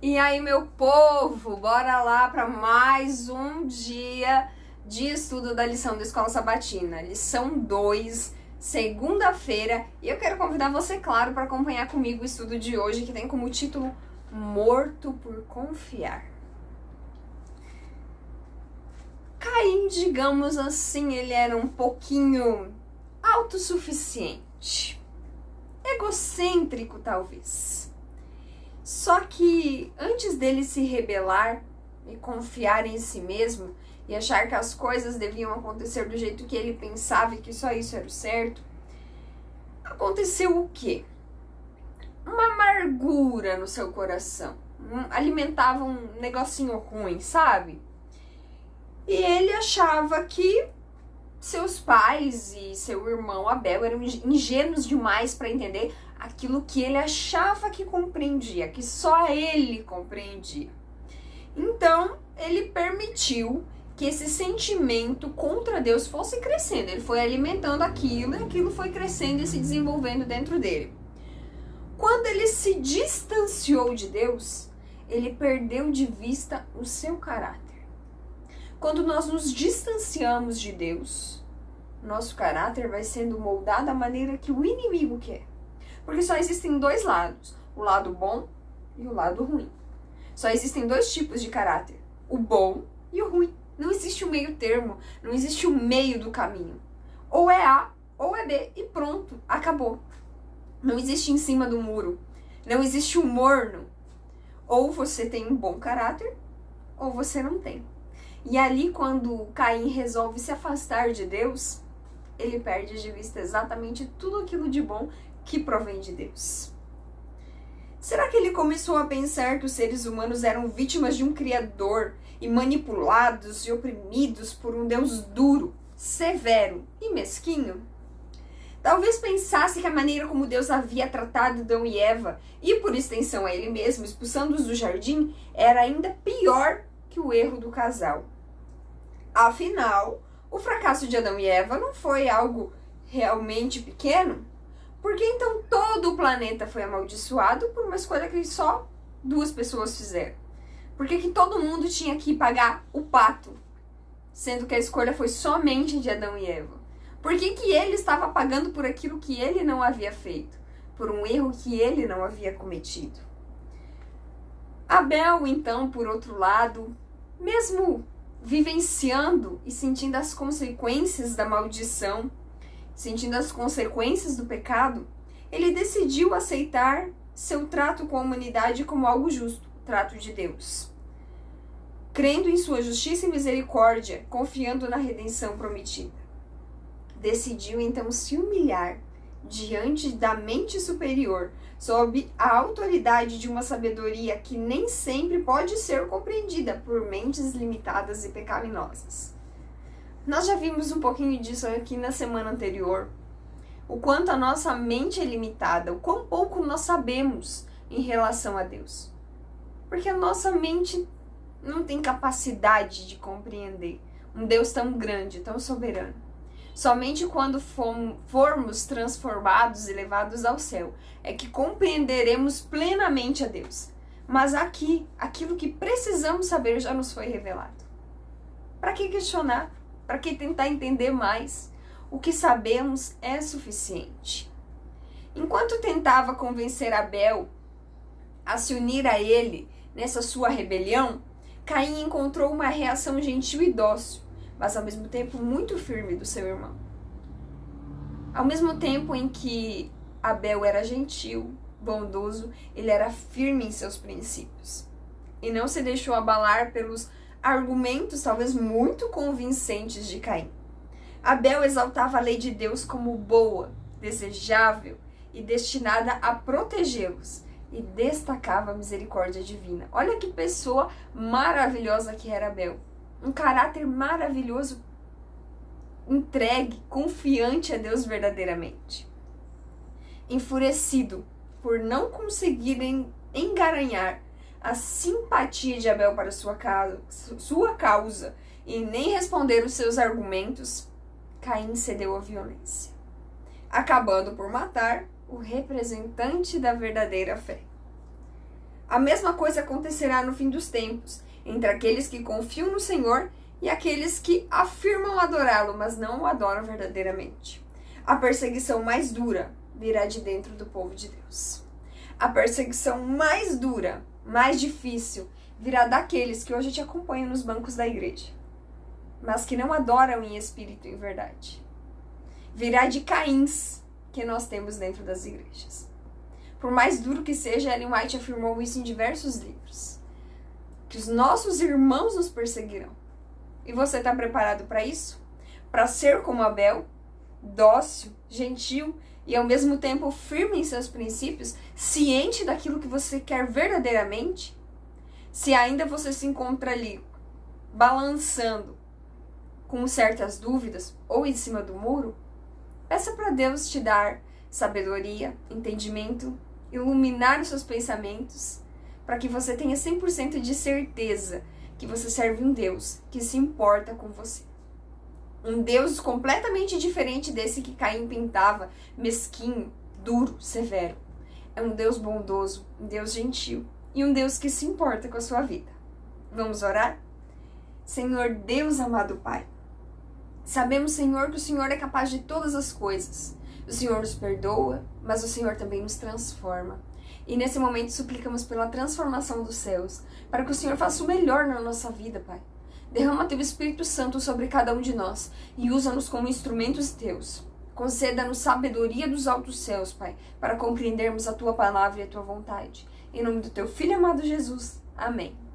E aí, meu povo, bora lá para mais um dia de estudo da lição da Escola Sabatina. Lição 2, segunda-feira. E eu quero convidar você, claro, para acompanhar comigo o estudo de hoje, que tem como título Morto por Confiar. Caim, digamos assim, ele era um pouquinho autossuficiente. Egocêntrico, talvez. Só que antes dele se rebelar e confiar em si mesmo e achar que as coisas deviam acontecer do jeito que ele pensava e que só isso era o certo, aconteceu o quê? Uma amargura no seu coração. Alimentava um negocinho ruim, sabe? E ele achava que seus pais e seu irmão Abel eram ingênuos demais para entender aquilo que ele achava que compreendia, que só ele compreendia. Então, ele permitiu que esse sentimento contra Deus fosse crescendo. Ele foi alimentando aquilo e aquilo foi crescendo e se desenvolvendo dentro dele. Quando ele se distanciou de Deus, ele perdeu de vista o seu caráter. Quando nós nos distanciamos de Deus, nosso caráter vai sendo moldado da maneira que o inimigo quer. Porque só existem dois lados, o lado bom e o lado ruim. Só existem dois tipos de caráter, o bom e o ruim. Não existe um meio termo, não existe o meio do caminho. Ou é A ou é B e pronto, acabou. Não existe em cima do muro, não existe um morno. Ou você tem um bom caráter ou você não tem. E ali, quando Caim resolve se afastar de Deus, ele perde de vista exatamente tudo aquilo de bom que provém de Deus. Será que ele começou a pensar que os seres humanos eram vítimas de um Criador e manipulados e oprimidos por um Deus duro, severo e mesquinho? Talvez pensasse que a maneira como Deus havia tratado Adão e Eva, e por extensão a ele mesmo, expulsando-os do jardim, era ainda pior que o erro do casal. Afinal, o fracasso de Adão e Eva não foi algo realmente pequeno? Por que então todo o planeta foi amaldiçoado por uma escolha que só duas pessoas fizeram? Por que todo mundo tinha que pagar o pato, sendo que a escolha foi somente de Adão e Eva? Por que ele estava pagando por aquilo que ele não havia feito? Por um erro que ele não havia cometido? Abel, então, por outro lado, mesmo vivenciando e sentindo as consequências da maldição, sentindo as consequências do pecado, ele decidiu aceitar seu trato com a humanidade como algo justo, o trato de Deus. Crendo em sua justiça e misericórdia, confiando na redenção prometida. Decidiu então se humilhar diante da mente superior, sob a autoridade de uma sabedoria que nem sempre pode ser compreendida por mentes limitadas e pecaminosas. Nós já vimos um pouquinho disso aqui na semana anterior. O quanto a nossa mente é limitada, o quão pouco nós sabemos em relação a Deus. Porque a nossa mente não tem capacidade de compreender um Deus tão grande, tão soberano. Somente quando formos transformados e levados ao céu é que compreenderemos plenamente a Deus. Mas aqui, aquilo que precisamos saber já nos foi revelado. Para que questionar? Para que tentar entender mais? O que sabemos é suficiente. Enquanto tentava convencer Abel a se unir a ele nessa sua rebelião, Caim encontrou uma reação gentil e dócil, mas ao mesmo tempo muito firme do seu irmão. Ao mesmo tempo em que Abel era gentil, bondoso, ele era firme em seus princípios. E não se deixou abalar pelos argumentos talvez muito convincentes de Caim. Abel exaltava a lei de Deus como boa, desejável e destinada a protegê-los, e destacava a misericórdia divina. Olha que pessoa maravilhosa que era Abel. Um caráter maravilhoso, entregue, confiante a Deus verdadeiramente. Enfurecido por não conseguirem engaranhar a simpatia de Abel para sua causa e nem responder os seus argumentos, Caim cedeu à violência, acabando por matar o representante da verdadeira fé. A mesma coisa acontecerá no fim dos tempos, entre aqueles que confiam no Senhor e aqueles que afirmam adorá-lo, mas não o adoram verdadeiramente. A perseguição mais dura virá de dentro do povo de Deus. A perseguição mais dura, mais difícil, virá daqueles que hoje te acompanham nos bancos da igreja, mas que não adoram em espírito e em verdade. Virá de Caíns que nós temos dentro das igrejas. Por mais duro que seja, Ellen White afirmou isso em diversos livros, que os nossos irmãos nos perseguirão. E você está preparado para isso? Para ser como Abel, dócil, gentil e ao mesmo tempo firme em seus princípios, ciente daquilo que você quer verdadeiramente? Se ainda você se encontra ali balançando com certas dúvidas ou em cima do muro, peça para Deus te dar sabedoria, entendimento, iluminar os seus pensamentos, para que você tenha 100% de certeza que você serve um Deus que se importa com você. Um Deus completamente diferente desse que Caim pintava, mesquinho, duro, severo. É um Deus bondoso, um Deus gentil e um Deus que se importa com a sua vida. Vamos orar? Senhor Deus, amado Pai, sabemos, Senhor, que o Senhor é capaz de todas as coisas. O Senhor nos perdoa, mas o Senhor também nos transforma. E nesse momento suplicamos pela transformação dos céus, para que o Senhor faça o melhor na nossa vida, Pai. Derrama Teu Espírito Santo sobre cada um de nós e usa-nos como instrumentos Teus. Conceda-nos sabedoria dos altos céus, Pai, para compreendermos a Tua palavra e a Tua vontade. Em nome do Teu Filho amado Jesus. Amém.